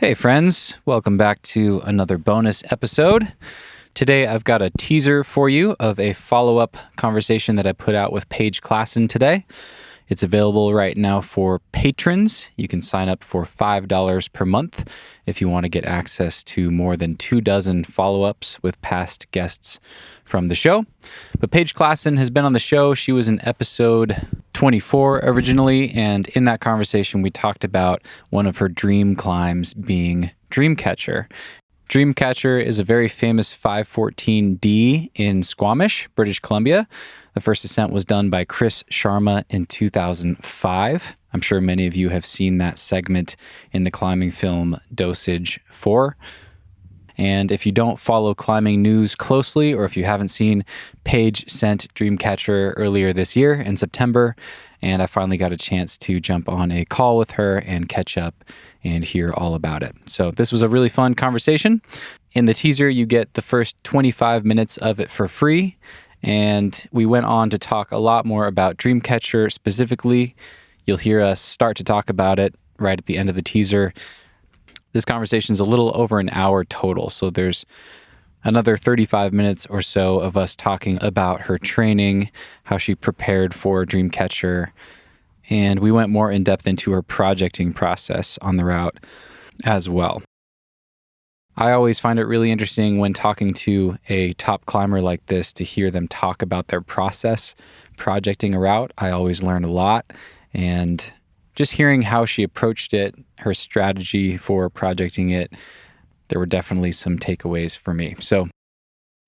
Hey friends, welcome back to another bonus episode. Today I've got a teaser for you of a follow-up conversation that I put out with Paige Claassen today. It's available right now for patrons. You can sign up for $5 per month if you want to get access to more than 24 follow-ups with past guests from the show. But Paige Claassen has been on the show. She was in episode 24 originally, and in that conversation we talked about one of her dream climbs being Dreamcatcher. Dreamcatcher is a very famous 514D in Squamish, British Columbia. The first ascent was done by Chris Sharma in 2005. I'm sure many of you have seen that segment in the climbing film Dosage 4. And if you don't follow climbing news closely, or if you haven't seen, Paige sent Dreamcatcher earlier this year in September, and I finally got a chance to jump on a call with her and catch up and hear all about it. So this was a really fun conversation. In the teaser, you get the first 25 minutes of it for free, and we went on to talk a lot more about Dreamcatcher specifically. You'll hear us start to talk about it right at the end of the teaser. This conversation is a little over an hour total, so there's another 35 minutes or so of us talking about her training, how she prepared for Dreamcatcher, and we went more in depth into her projecting process on the route as well. I always find it really interesting when talking to a top climber like this to hear them talk about their process projecting a route. I always learn a lot, and just hearing how she approached it, her strategy for projecting it, there were definitely some takeaways for me. So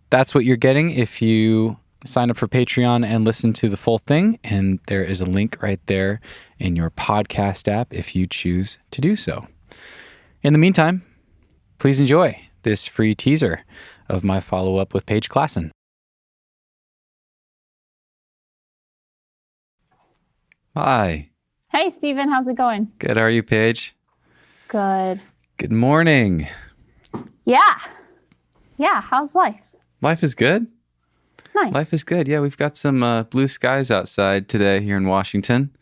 that's what you're getting if you sign up for Patreon and listen to the full thing. And there is a link right there in your podcast app if you choose to do so. In the meantime, please enjoy this free teaser of my follow-up with Paige Claassen. Hi. Hey, Stephen. How's it going? Good. How are you, Paige? Good. Good morning. Yeah. How's life? Life is good. Nice. Life is good. Yeah, we've got some blue skies outside today here in Washington.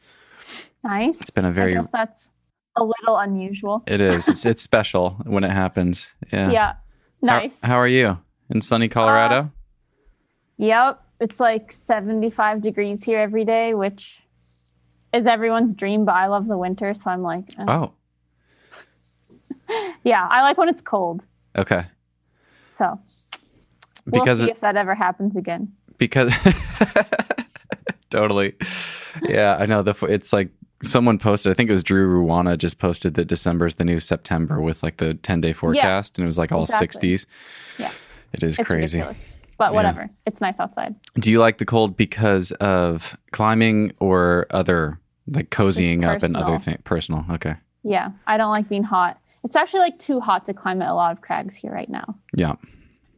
Nice. It's been a very... I guess that's a little unusual. It is. It's special when it happens. Yeah. Yeah. Nice. How are you? In sunny Colorado? Yep. It's like 75 degrees here every day, which is everyone's dream, but I love the winter, so I'm like... Oh. Yeah, I like when it's cold. Okay. So, we'll see if that ever happens again. Because... Totally. Yeah, I know. It's like someone posted, I think it was Drew Ruwana just posted that December is the new September with like the 10-day forecast, and it was like all exactly. 60s. Yeah. It's crazy. Ridiculous. But whatever. Yeah. It's nice outside. Do you like the cold because of climbing or other, like cozying up and other things? Personal. Okay. Yeah. I don't like being hot. It's actually like too hot to climb at a lot of crags here right now. Yeah.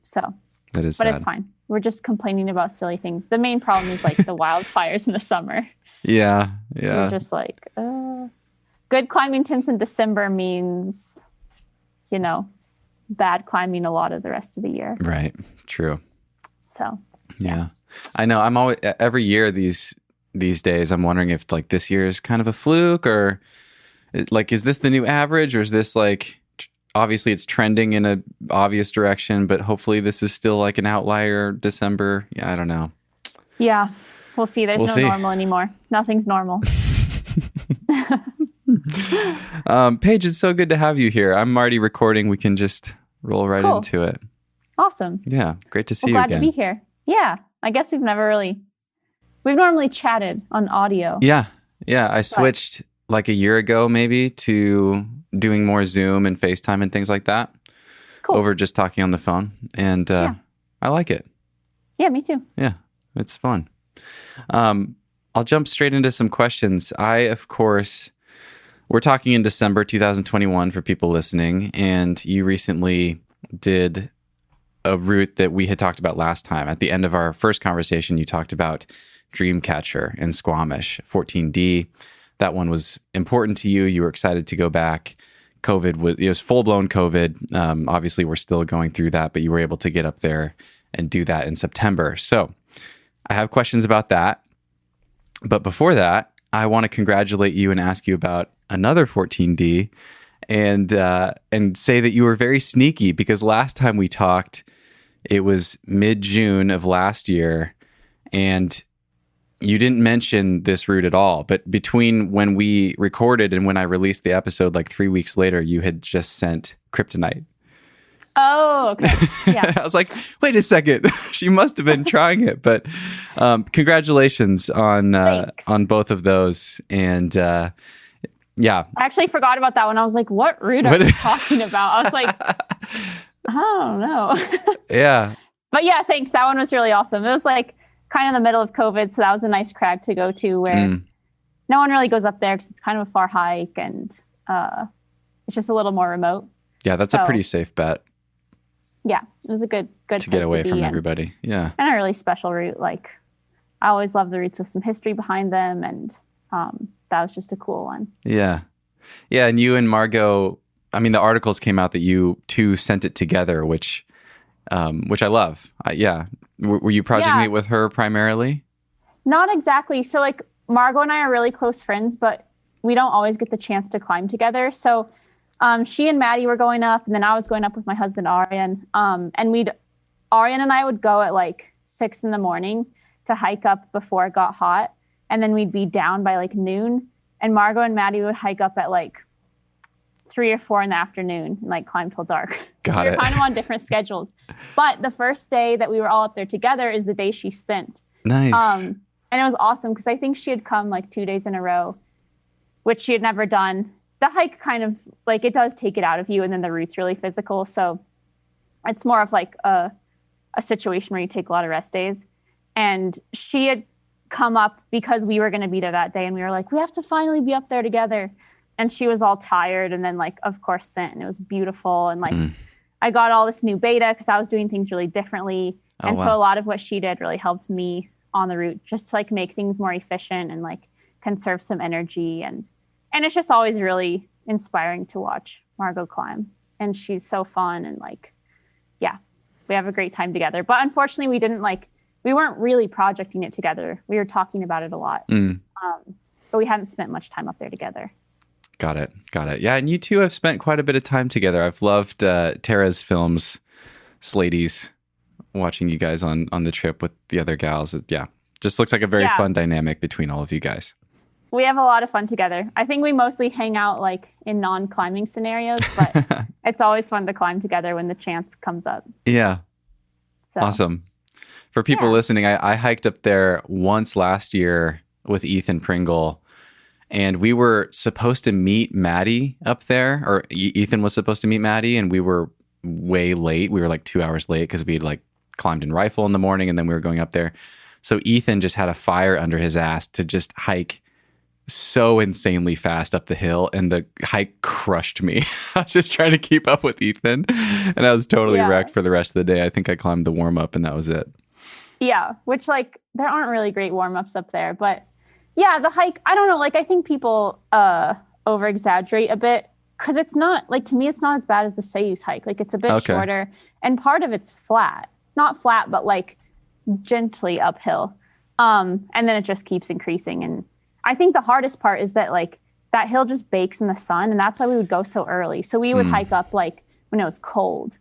So. That is But sad. It's fine. We're just complaining about silly things. The main problem is like the wildfires in the summer. Yeah. We're just like, good climbing temps in December means, bad climbing a lot of the rest of the year. Right. True. So. Yeah. I know. I'm always, every year these days, I'm wondering if like this year is kind of a fluke or like, is this the new average or is this like, obviously it's trending in a obvious direction, but hopefully this is still like an outlier December. Yeah, I don't know. Yeah, we'll see. There's no normal anymore. Nothing's normal. Paige, it's so good to have you here. I'm already recording. We can just roll right into it. Awesome. Yeah, great to see you glad again. To be here. Yeah, I guess we've normally chatted on audio. Yeah. I switched like a year ago maybe to doing more Zoom and FaceTime and things like that over just talking on the phone. And I like it. Yeah, me too. Yeah, it's fun. I'll jump straight into some questions. Of course, we're talking in December 2021 for people listening, and you recently did a route that we had talked about last time. At the end of our first conversation, you talked about Dreamcatcher in Squamish, 14D. That one was important to you. You were excited to go back. It was full-blown COVID. Obviously, we're still going through that, but you were able to get up there and do that in September. So I have questions about that. But before that, I want to congratulate you and ask you about another 14D, and say that you were very sneaky because last time we talked, it was mid-June of last year, and you didn't mention this route at all. But between when we recorded and when I released the episode, like 3 weeks later, you had just sent kryptonite. Oh, okay. Yeah. I was like, wait a second, she must have been trying it. But congratulations on both of those. And yeah, I actually forgot about that one. I was like, what route are you talking about? I was like, I don't know. Yeah. But yeah, thanks. That one was really awesome. It was like kind of in the middle of COVID. So that was a nice crag to go to where no one really goes up there because it's kind of a far hike and it's just a little more remote. Yeah, that's a pretty safe bet. Yeah, it was a good to get away from everybody. Yeah. And a really special route. Like, I always love the routes with some history behind them. And that was just a cool one. Yeah. Yeah. And you and Margot, I mean, the articles came out that you two sent it together, which I love. Yeah. Were you projecting it with her primarily? Not exactly. So, like, Margot and I are really close friends, but we don't always get the chance to climb together. So, she and Maddie were going up, and then I was going up with my husband, Aryan. And Aryan and I would go at like 6 a.m. to hike up before it got hot. And then we'd be down by like noon. And Margot and Maddie would hike up at like 3 or 4 in the afternoon and like climb till dark. Got we were it. kind of on different schedules. But the first day that we were all up there together is the day she sent. Nice. And it was awesome because I think she had come like 2 days in a row, which she had never done. The hike kind of like, it does take it out of you, and then the route's really physical. So it's more of like a situation where you take a lot of rest days. And she had come up because we were going to be there that day, and we were like, we have to finally be up there together. And she was all tired, and then like, of course, sent, and it was beautiful. And like, I got all this new beta because I was doing things really differently. So a lot of what she did really helped me on the route, just to like make things more efficient and like conserve some energy. And it's just always really inspiring to watch Margot climb. And she's so fun. And like, yeah, we have a great time together. But unfortunately, we weren't really projecting it together. We were talking about it a lot. But we hadn't spent much time up there together. Got it. Yeah, and you two have spent quite a bit of time together. I've loved Tara's films, Slady's, watching you guys on the trip with the other gals. Yeah, just looks like a very fun dynamic between all of you guys. We have a lot of fun together. I think we mostly hang out like in non-climbing scenarios, but it's always fun to climb together when the chance comes up. Yeah. So. Awesome. For people listening, I hiked up there once last year with Ethan Pringle, and we were supposed to meet Maddie up there, or Ethan was supposed to meet Maddie, and we were way late. We were like 2 hours late because we'd like climbed in Rifle in the morning, and then we were going up there. So Ethan just had a fire under his ass to just hike so insanely fast up the hill, and the hike crushed me. I was just trying to keep up with Ethan, and I was totally wrecked for the rest of the day. I think I climbed the warm-up, and that was it. Yeah, which like there aren't really great warm-ups up there, but yeah, the hike, I don't know, like I think people over-exaggerate a bit because it's not, like to me, it's not as bad as the Sayus hike. Like it's a bit shorter, and part of it's flat. Not flat, but like gently uphill. And then it just keeps increasing. And I think the hardest part is that like that hill just bakes in the sun, and that's why we would go so early. So we would hike up like when it was cold,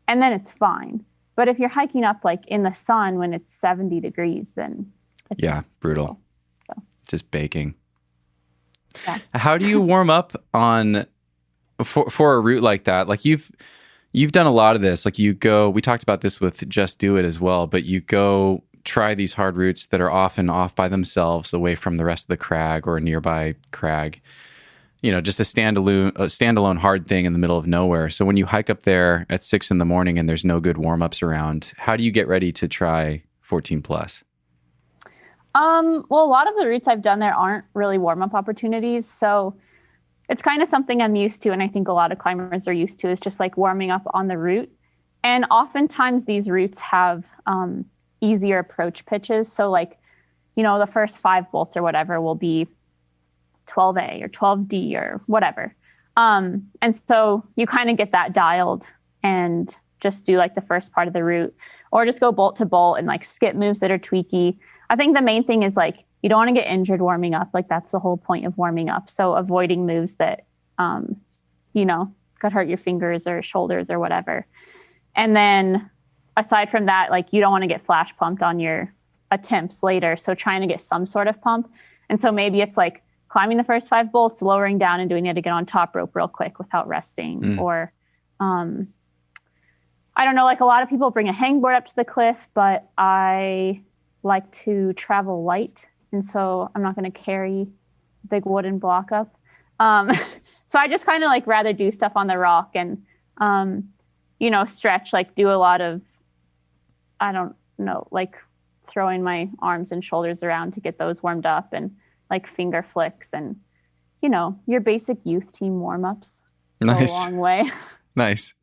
and then it's fine. But if you're hiking up like in the sun when it's 70 degrees, then it's brutal. So. Just baking. Yeah. How do you warm up on for a route like that? Like you've done a lot of this. Like you go, we talked about this with Just Do It as well, but you go try these hard routes that are often off by themselves away from the rest of the crag or a nearby crag. You know, just a standalone hard thing in the middle of nowhere. So when you hike up there at 6 a.m. and there's no good warm-ups around, how do you get ready to try 14 plus? Well, a lot of the routes I've done there aren't really warm-up opportunities. So it's kind of something I'm used to, and I think a lot of climbers are used to, is just like warming up on the route. And oftentimes these routes have easier approach pitches. So like, you know, the first 5 bolts or whatever will be 12A or 12D or whatever. And so you kind of get that dialed and just do like the first part of the route, or just go bolt to bolt and like skip moves that are tweaky. I think the main thing is like, you don't want to get injured warming up. Like that's the whole point of warming up. So avoiding moves that you could hurt your fingers or shoulders or whatever. And then aside from that, like you don't want to get flash pumped on your attempts later. So trying to get some sort of pump. And so maybe it's like climbing the first 5 bolts, lowering down and doing it again on top rope real quick without resting. Or I don't know, like a lot of people bring a hangboard up to the cliff, but I like to travel light. And so I'm not going to carry a big wooden block up. So I just kind of like rather do stuff on the rock and, stretch, like do a lot of, I don't know, like throwing my arms and shoulders around to get those warmed up and like finger flicks and, your basic youth team warm-ups. Nice. Go a long way. Nice.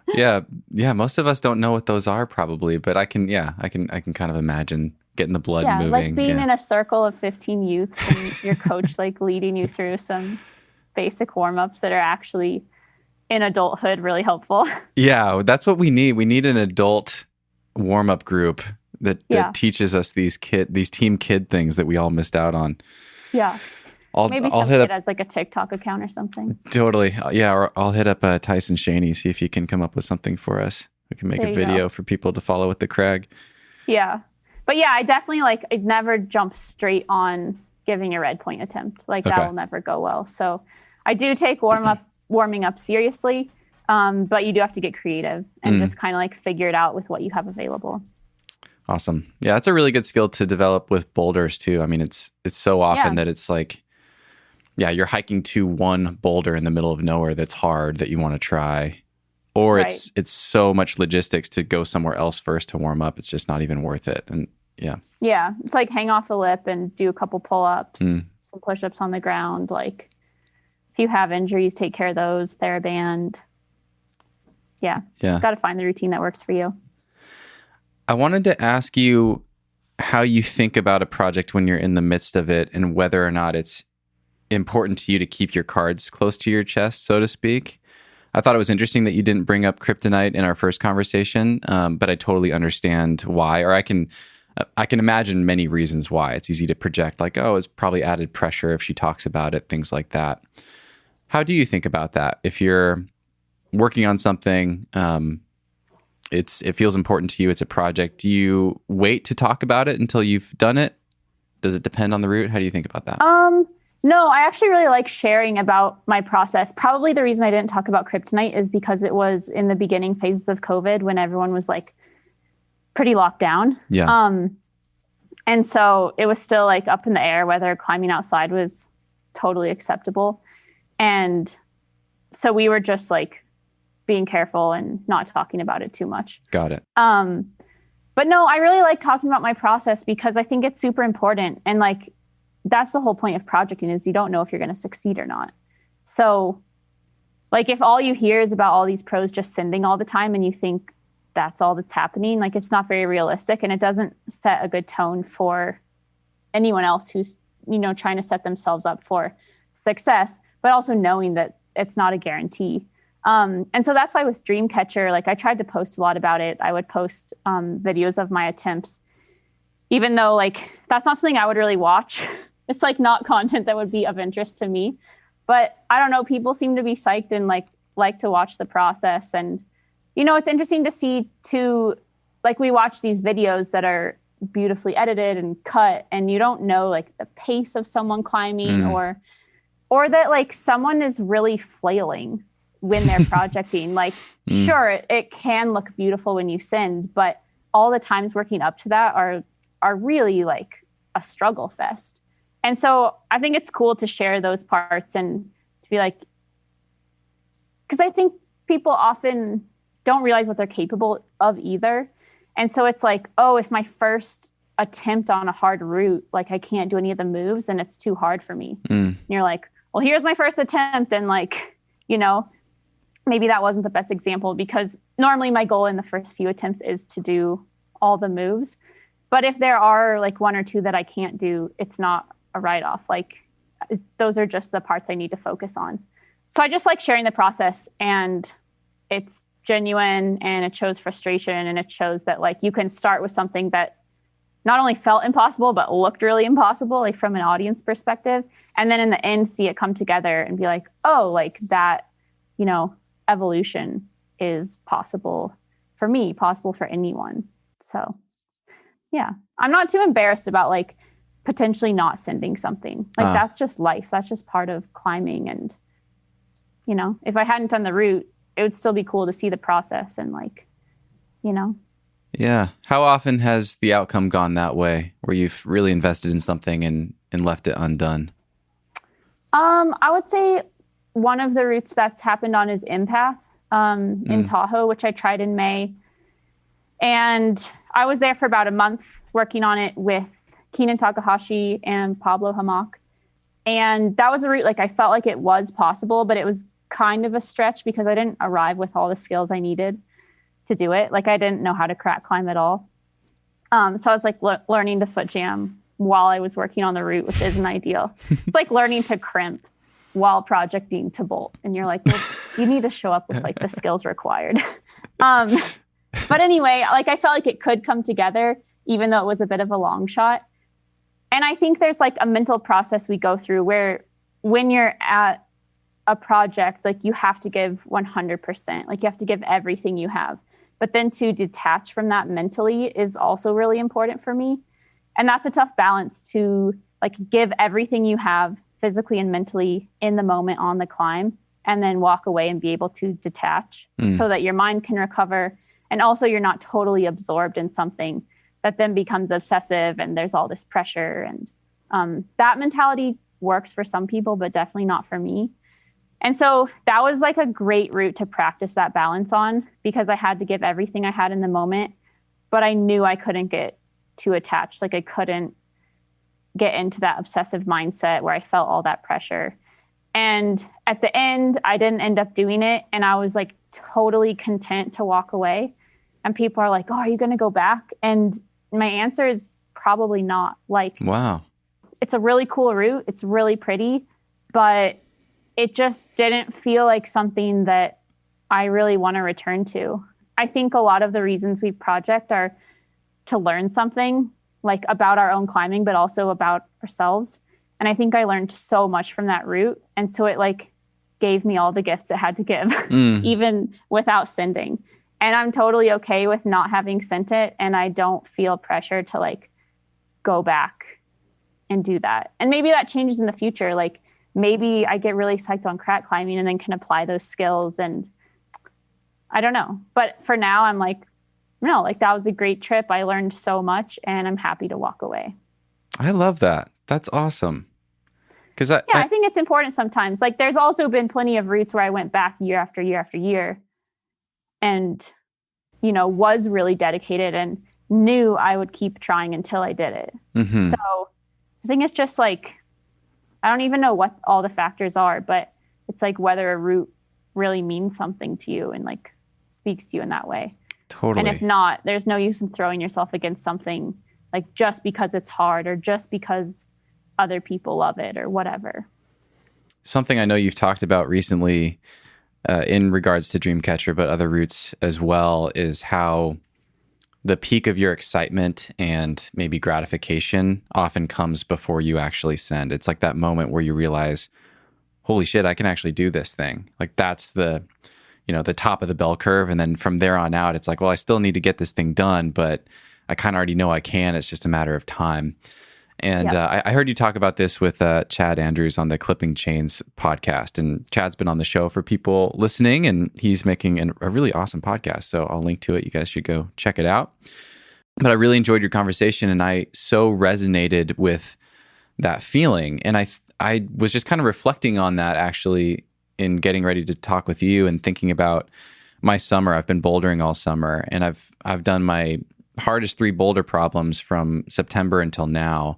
Yeah. Most of us don't know what those are probably, but I can kind of imagine getting the blood moving. Like being in a circle of 15 youths and your coach like leading you through some basic warm-ups that are actually in adulthood really helpful. Yeah, that's what we need. We need an adult warm-up group that teaches us these team kid things that we all missed out on. Yeah. Maybe I'll hit up as like a TikTok account or something. Totally. Yeah, or I'll hit up Tyson Shaney, see if he can come up with something for us. We can make a video for people to follow with the Crag. Yeah. But yeah, I definitely I'd never jump straight on giving a red point attempt. Like that will never go well. So I do take warming up seriously, but you do have to get creative and just kind of like figure it out with what you have available. Awesome. Yeah, that's a really good skill to develop with boulders too. I mean, it's so often that it's like, you're hiking to one boulder in the middle of nowhere that's hard that you want to try, or it's so much logistics to go somewhere else first to warm up. It's just not even worth it. And it's like hang off the lip and do a couple pull-ups, some push-ups on the ground. Like if you have injuries, take care of those. TheraBand. Yeah. Just got to find the routine that works for you. I wanted to ask you how you think about a project when you're in the midst of it and whether or not it's important to you to keep your cards close to your chest, so to speak. I thought it was interesting that you didn't bring up kryptonite in our first conversation, but I totally understand why, or I can imagine many reasons why. It's easy to project like, oh, it's probably added pressure if she talks about it, things like that. How do you think about that? If you're working on something, it feels important to you, it's a project, do you wait to talk about it until you've done it? Does it depend on the route? How do you think about that? No, I actually really like sharing about my process. Probably the reason I didn't talk about kryptonite is because it was in the beginning phases of COVID when everyone was like pretty locked down. Yeah. And so it was still like up in the air whether climbing outside was totally acceptable. And so we were just like being careful and not talking about it too much. Got it. But no, I really like talking about my process because I think it's super important. And like, that's the whole point of projecting is you don't know if you're going to succeed or not. So like if all you hear is about all these pros just sending all the time and you think that's all that's happening, like it's not very realistic and it doesn't set a good tone for anyone else who's, trying to set themselves up for success, but also knowing that it's not a guarantee. And so that's why with Dreamcatcher, like I tried to post a lot about it. I would post videos of my attempts, even though like that's not something I would really watch. It's like not content that would be of interest to me, but I don't know. People seem to be psyched and like to watch the process. And, it's interesting to see too, like we watch these videos that are beautifully edited and cut and you don't know like the pace of someone climbing or that like someone is really flailing when they're projecting. Like, sure, it can look beautiful when you send, but all the times working up to that are really like a struggle fest. And so I think it's cool to share those parts and to be like, because I think people often don't realize what they're capable of either. And so it's like, oh, if my first attempt on a hard route, like I can't do any of the moves and it's too hard for me. And you're like, well, here's my first attempt. And like, maybe that wasn't the best example because normally my goal in the first few attempts is to do all the moves. But if there are like one or two that I can't do, it's not a write-off. Like those are just the parts I need to focus on. So I just like sharing the process and it's genuine and it shows frustration and it shows that like you can start with something that not only felt impossible, but looked really impossible, like from an audience perspective. And then in the end, see it come together and be like, oh, like that evolution is possible for me, possible for anyone. So yeah, I'm not too embarrassed about like potentially not sending something. Like that's just life. That's just part of climbing. And, if I hadn't done the route, it would still be cool to see the process and like, Yeah. How often has the outcome gone that way where you've really invested in something and left it undone? I would say one of the routes that's happened on is Empath in Tahoe, which I tried in May. And I was there for about a month working on it with Keenan Takahashi and Pablo Hamak. And that was a route, like, I felt like it was possible, but it was kind of a stretch because I didn't arrive with all the skills I needed to do it. Like, I didn't know how to crack climb at all. So I was like learning to foot jam while I was working on the route, which isn't ideal. It's like learning to crimp while projecting to bolt. And you're like, well, you need to show up with like the skills required. But anyway, like, I felt like it could come together, even though it was a bit of a long shot. And I think there's like a mental process we go through where when you're at a project, like, you have to give 100%, like, you have to give everything you have. But then to detach from that mentally is also really important for me. And that's a tough balance to like give everything you have physically and mentally in the moment on the climb, and then walk away and be able to detach so that your mind can recover. And also you're not totally absorbed in something that then becomes obsessive and there's all this pressure. And that mentality works for some people, but definitely not for me. And so that was like a great route to practice that balance on, because I had to give everything I had in the moment, but I knew I couldn't get too attached. Like, I couldn't get into that obsessive mindset where I felt all that pressure. And at the end, I didn't end up doing it. And I was like totally content to walk away. And people are like, oh, are you going to go back? And my answer is probably not. Like, wow, it's a really cool route. It's really pretty, but it just didn't feel like something that I really want to return to. I think a lot of the reasons we project are to learn something, like, about our own climbing, but also about ourselves. And I think I learned so much from that route. And so it like gave me all the gifts it had to give, even without sending. And I'm totally okay with not having sent it. And I don't feel pressure to like go back and do that. And maybe that changes in the future. Like, maybe I get really psyched on crack climbing and then can apply those skills. And I don't know. But for now, I'm like, no, like, that was a great trip. I learned so much and I'm happy to walk away. I love that. That's awesome. Because I think it's important sometimes. Like, there's also been plenty of routes where I went back year after year after year and, was really dedicated and knew I would keep trying until I did it. Mm-hmm. So I think it's just like, I don't even know what all the factors are, but it's like whether a route really means something to you and like speaks to you in that way. Totally. And if not, there's no use in throwing yourself against something like just because it's hard or just because other people love it or whatever. Something I know you've talked about recently in regards to Dreamcatcher, but other routes as well, is how the peak of your excitement and maybe gratification often comes before you actually send. It's like that moment where you realize, holy shit, I can actually do this thing. Like, that's the top of the bell curve. And then from there on out, it's like, well, I still need to get this thing done, but I kind of already know I can. It's just a matter of time. And I heard you talk about this with Chad Andrews on the Clipping Chains podcast. And Chad's been on the show for people listening, and he's making a really awesome podcast. So I'll link to it. You guys should go check it out. But I really enjoyed your conversation, and I so resonated with that feeling. And I was just kind of reflecting on that, actually, in getting ready to talk with you and thinking about my summer. I've been bouldering all summer, and I've done my hardest 3 boulder problems from September until now.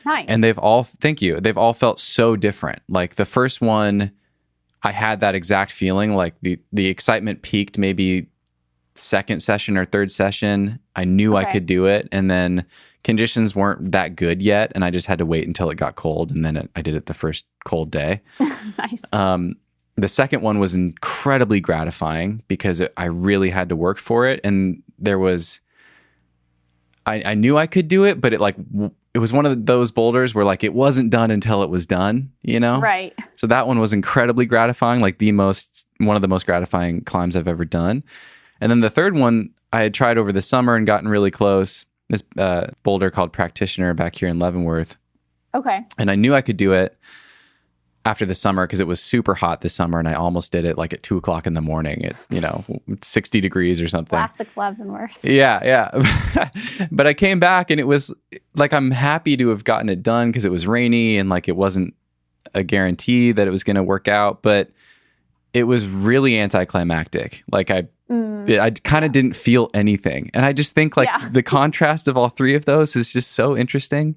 Nice. And they've all felt so different. Like, the first one, I had that exact feeling. Like, the excitement peaked maybe second session or third session. I knew I could do it. And then conditions weren't that good yet. And I just had to wait until it got cold. And then I did it the first cold day. Nice. The second one was incredibly gratifying because I really had to work for it. And there was, I knew I could do it, but it was one of those boulders where like it wasn't done until it was done, you know? Right. So that one was incredibly gratifying, like one of the most gratifying climbs I've ever done. And then the third one I had tried over the summer and gotten really close. This boulder called Practitioner back here in Leavenworth. Okay. And I knew I could do it after the summer because it was super hot this summer, and I almost did it like at 2:00 in the morning at 60 degrees or something. Classic Leavenworth. Yeah. But I came back and it was like, I'm happy to have gotten it done because it was rainy and like it wasn't a guarantee that it was going to work out, but it was really anticlimactic. Like I kind of didn't feel anything. And I just think like the contrast of all three of those is just so interesting.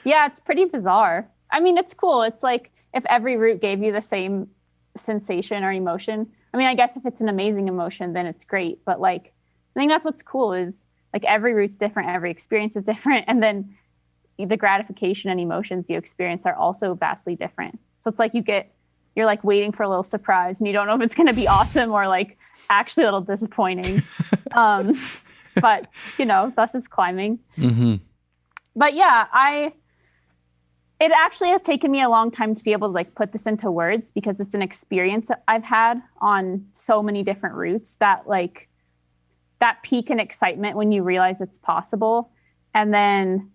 Yeah, it's pretty bizarre. I mean, it's cool. It's like if every route gave you the same sensation or emotion. I mean, I guess if it's an amazing emotion, then it's great. But like, I think that's what's cool is like every route's different, every experience is different. And then the gratification and emotions you experience are also vastly different. So it's like you're like waiting for a little surprise and you don't know if it's going to be awesome or like actually a little disappointing. But thus is climbing. Mm-hmm. But yeah, it actually has taken me a long time to be able to like put this into words because it's an experience that I've had on so many different routes that like that peak in excitement when you realize it's possible and then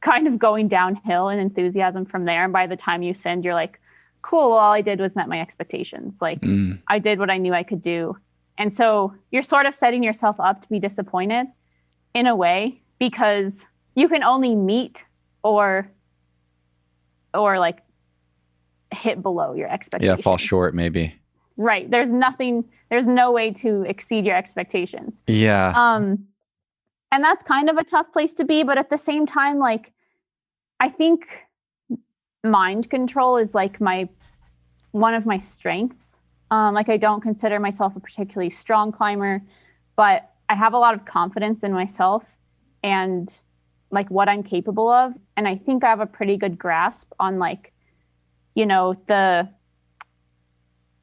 kind of going downhill in enthusiasm from there. And by the time you send, you're like, cool, well, all I did was met my expectations. Like I did what I knew I could do. And so you're sort of setting yourself up to be disappointed in a way because you can only meet or like hit below your expectations. Yeah, fall short maybe. Right. There's no way to exceed your expectations. Yeah. And that's kind of a tough place to be, but at the same time, like I think mind control is like one of my strengths. Like I don't consider myself a particularly strong climber, but I have a lot of confidence in myself and like what I'm capable of. And I think I have a pretty good grasp on like, the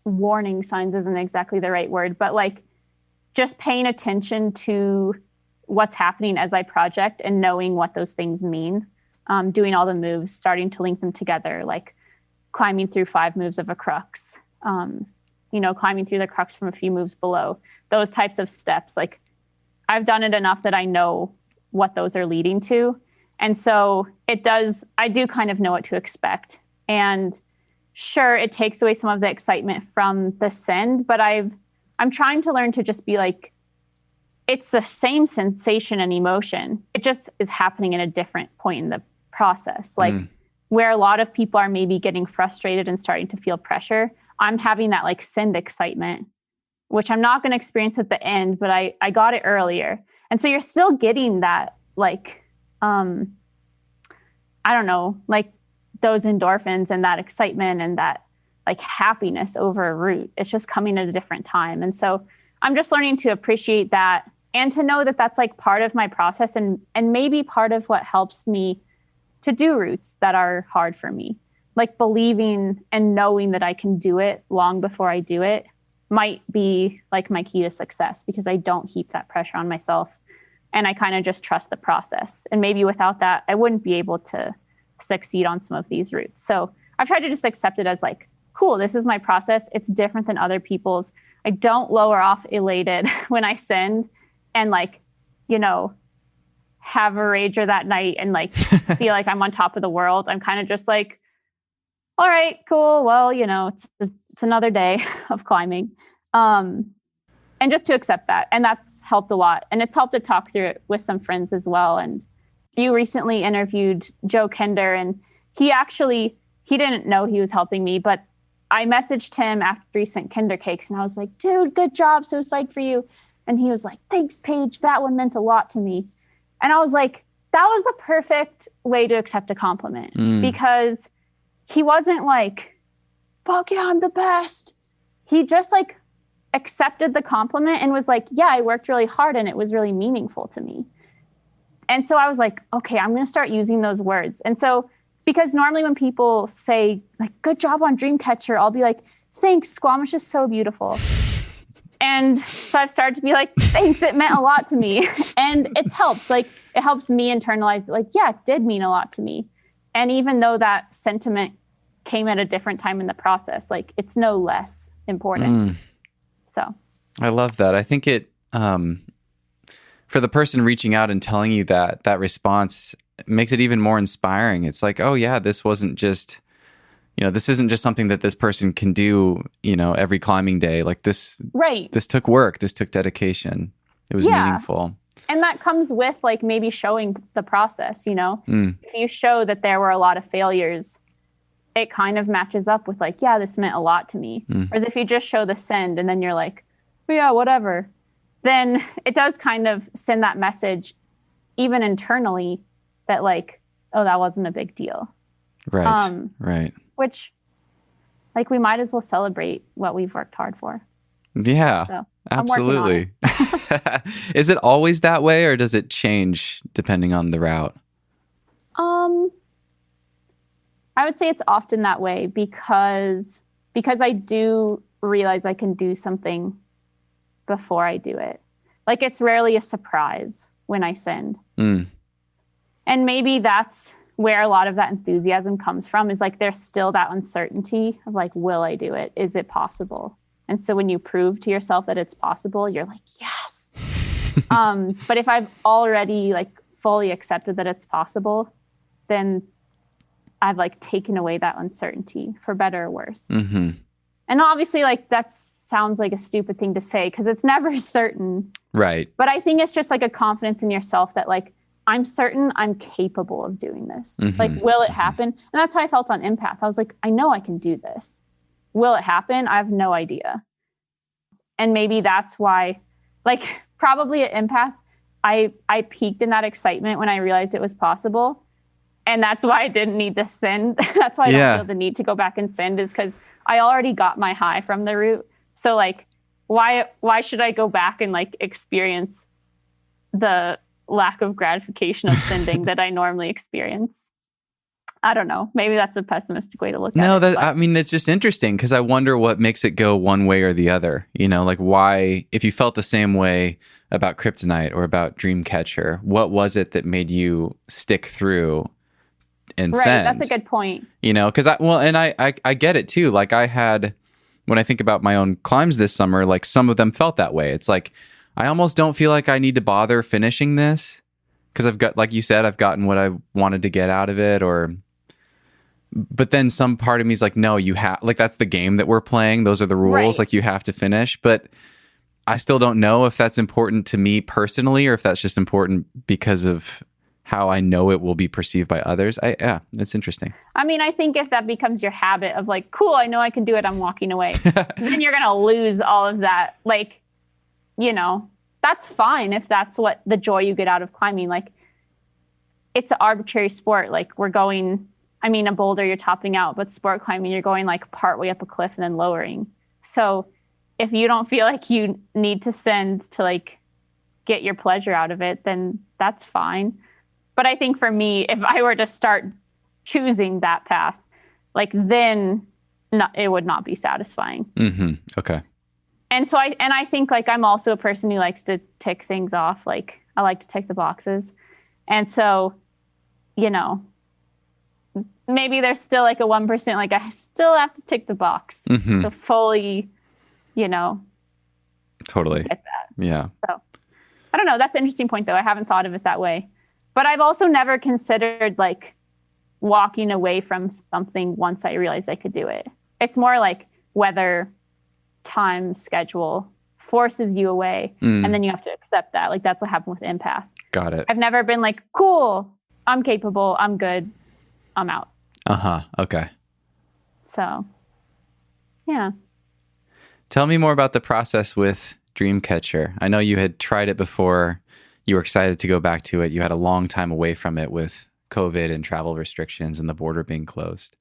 warning signs isn't exactly the right word, but like just paying attention to what's happening as I project and knowing what those things mean. Doing all the moves, starting to link them together, like climbing through 5 moves of a crux, climbing through the crux from a few moves below, those types of steps. Like I've done it enough that I know what those are leading to. And so I do kind of know what to expect. And sure, it takes away some of the excitement from the send, but I'm trying to learn to just be like, it's the same sensation and emotion. It just is happening at a different point in the process. Like where a lot of people are maybe getting frustrated and starting to feel pressure, I'm having that like send excitement, which I'm not going to experience at the end, but I got it earlier. And so you're still getting that, like, I don't know, like those endorphins and that excitement and that like happiness over a route. It's just coming at a different time. And so I'm just learning to appreciate that and to know that that's like part of my process and maybe part of what helps me to do routes that are hard for me. Like believing and knowing that I can do it long before I do it might be like my key to success because I don't heap that pressure on myself. And I kind of just trust the process. And maybe without that, I wouldn't be able to succeed on some of these routes. So I've tried to just accept it as like, cool, this is my process. It's different than other people's. I don't lower off elated when I send and like, have a rager that night and like feel like I'm on top of the world. I'm kind of just like, all right, cool. Well, it's another day of climbing. And just to accept that. And that's helped a lot. And it's helped to talk through it with some friends as well. And you recently interviewed Joe Kender, and he didn't know he was helping me, but I messaged him after he sent Kinder Cakes and I was like, dude, good job. So psyched for you. And he was like, thanks, Paige. That one meant a lot to me. And I was like, that was the perfect way to accept a compliment because he wasn't like, fuck yeah, I'm the best. He just like accepted the compliment and was like, yeah, I worked really hard and it was really meaningful to me. And so I was like, okay, I'm going to start using those words. And so, because normally when people say like, good job on Dreamcatcher, I'll be like, thanks, Squamish is so beautiful. And so I've started to be like, thanks, it meant a lot to me. And it's helped. Like it helps me internalize like, yeah, it did mean a lot to me. And even though that sentiment came at a different time in the process, like it's no less important. So I love that. I think it, for the person reaching out and telling you that response makes it even more inspiring. It's like, oh yeah, this wasn't just, this isn't just something that this person can do, every climbing day. Like this took work. This took dedication. It was meaningful. And that comes with like maybe showing the process, if you show that there were a lot of failures, it kind of matches up with like, yeah, this meant a lot to me. Whereas if you just show the send and then you're like, oh, yeah, whatever, then it does kind of send that message even internally that like, oh, that wasn't a big deal. Right. Right. Which like we might as well celebrate what we've worked hard for. Yeah, so, absolutely. Is it always that way or does it change depending on the route? I would say it's often that way because I do realize I can do something before I do it. Like it's rarely a surprise when I send. And maybe that's where a lot of that enthusiasm comes from, is like there's still that uncertainty of like, will I do it? Is it possible? And so when you prove to yourself that it's possible, you're like, yes. But if I've already like fully accepted that it's possible, then I've like taken away that uncertainty for better or worse. And obviously like that sounds like a stupid thing to say because it's never certain. Right. But I think it's just like a confidence in yourself that like, I'm certain I'm capable of doing this. Like, will it happen? And that's how I felt on Empath. I was like, I know I can do this. Will it happen? I have no idea. And maybe that's why, like, probably at Empath, I peaked in that excitement when I realized it was possible. And that's why I didn't need to send. That's why I don't feel the need to go back and send, is because I already got my high from the route. So, like, why should I go back and, like, experience the lack of gratification of sending that I normally experience? I don't know. Maybe that's a pessimistic way to look at it. I mean, it's just interesting because I wonder what makes it go one way or the other. Like why, if you felt the same way about Kryptonite or about Dreamcatcher, what was it that made you stick through and send? Right, that's a good point. Because I get it too. Like I had, when I think about my own climbs this summer, like some of them felt that way. It's like, I almost don't feel like I need to bother finishing this because I've got, like you said, I've gotten what I wanted to get out of it, but then some part of me is like, no, you have, like, that's the game that we're playing. Those are the rules. Right. Like you have to finish, but I still don't know if that's important to me personally, or if that's just important because of how I know it will be perceived by others. It's interesting. I mean, I think if that becomes your habit of like, cool, I know I can do it, I'm walking away, then you're going to lose all of that. Like, that's fine if that's what the joy you get out of climbing. Like, it's an arbitrary sport. Like a boulder you're topping out, but sport climbing, you're going like partway up a cliff and then lowering. So if you don't feel like you need to send to like get your pleasure out of it, then that's fine. But I think for me, if I were to start choosing that path, like then it would not be satisfying. Okay. And so I think like I'm also a person who likes to tick things off. Like I like to tick the boxes. And so, maybe there's still like a 1%, like I still have to tick the box to fully, totally get that. Yeah. So I don't know. That's an interesting point though. I haven't thought of it that way, but I've also never considered like walking away from something once I realized I could do it. It's more like whether time schedule forces you away and then you have to accept that. Like that's what happened with Empath. Got it. I've never been like, cool, I'm capable, I'm good, I'm out. Okay. So, yeah. Tell me more about the process with Dreamcatcher. I know you had tried it before. You were excited to go back to it. You had a long time away from it with COVID and travel restrictions and the border being closed.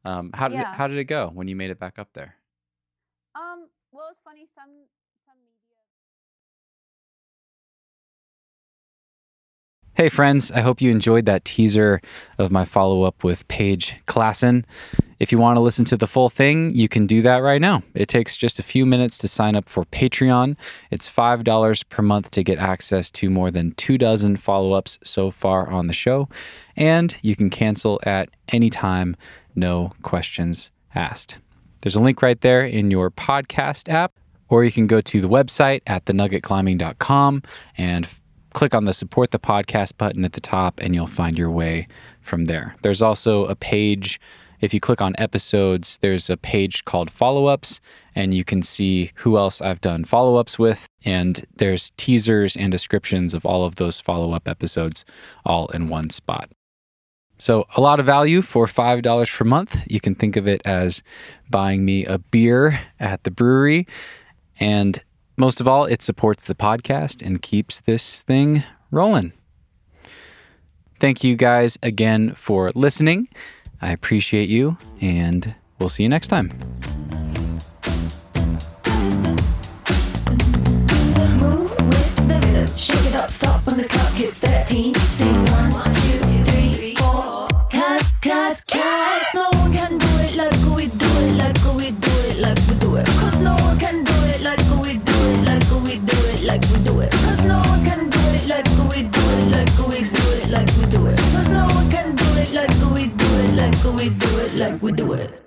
How did it go when you made it back up there? Well, it's funny. Some media. Hey friends, I hope you enjoyed that teaser of my follow-up with Paige Claassen. If you want to listen to the full thing, you can do that right now. It takes just a few minutes to sign up for Patreon. It's $5 per month to get access to more than 24 follow-ups so far on the show. And you can cancel at any time, no questions asked. There's a link right there in your podcast app, or you can go to the website at thenuggetclimbing.com and click on the support the podcast button at the top and you'll find your way from there. There's also a page, if you click on episodes, there's a page called follow-ups and you can see who else I've done follow-ups with. And there's teasers and descriptions of all of those follow-up episodes all in one spot. So a lot of value for $5 per month. You can think of it as buying me a beer at the brewery. And most of all, it supports the podcast and keeps this thing rolling. Thank you guys again for listening. I appreciate you, and we'll see you next time. Move with the rhythm, shake it up, stop when the clock hits 13. Sing 1, 2, 3, 4. Cause no one can do it like we do it, like we do it, like we do it. Cause no one can do it like we do it, like we do it, like we do it. Cause no one can do it like we do it, like we do it, like we do it. Cause no one can do it like we do it, like we do it, like we do it.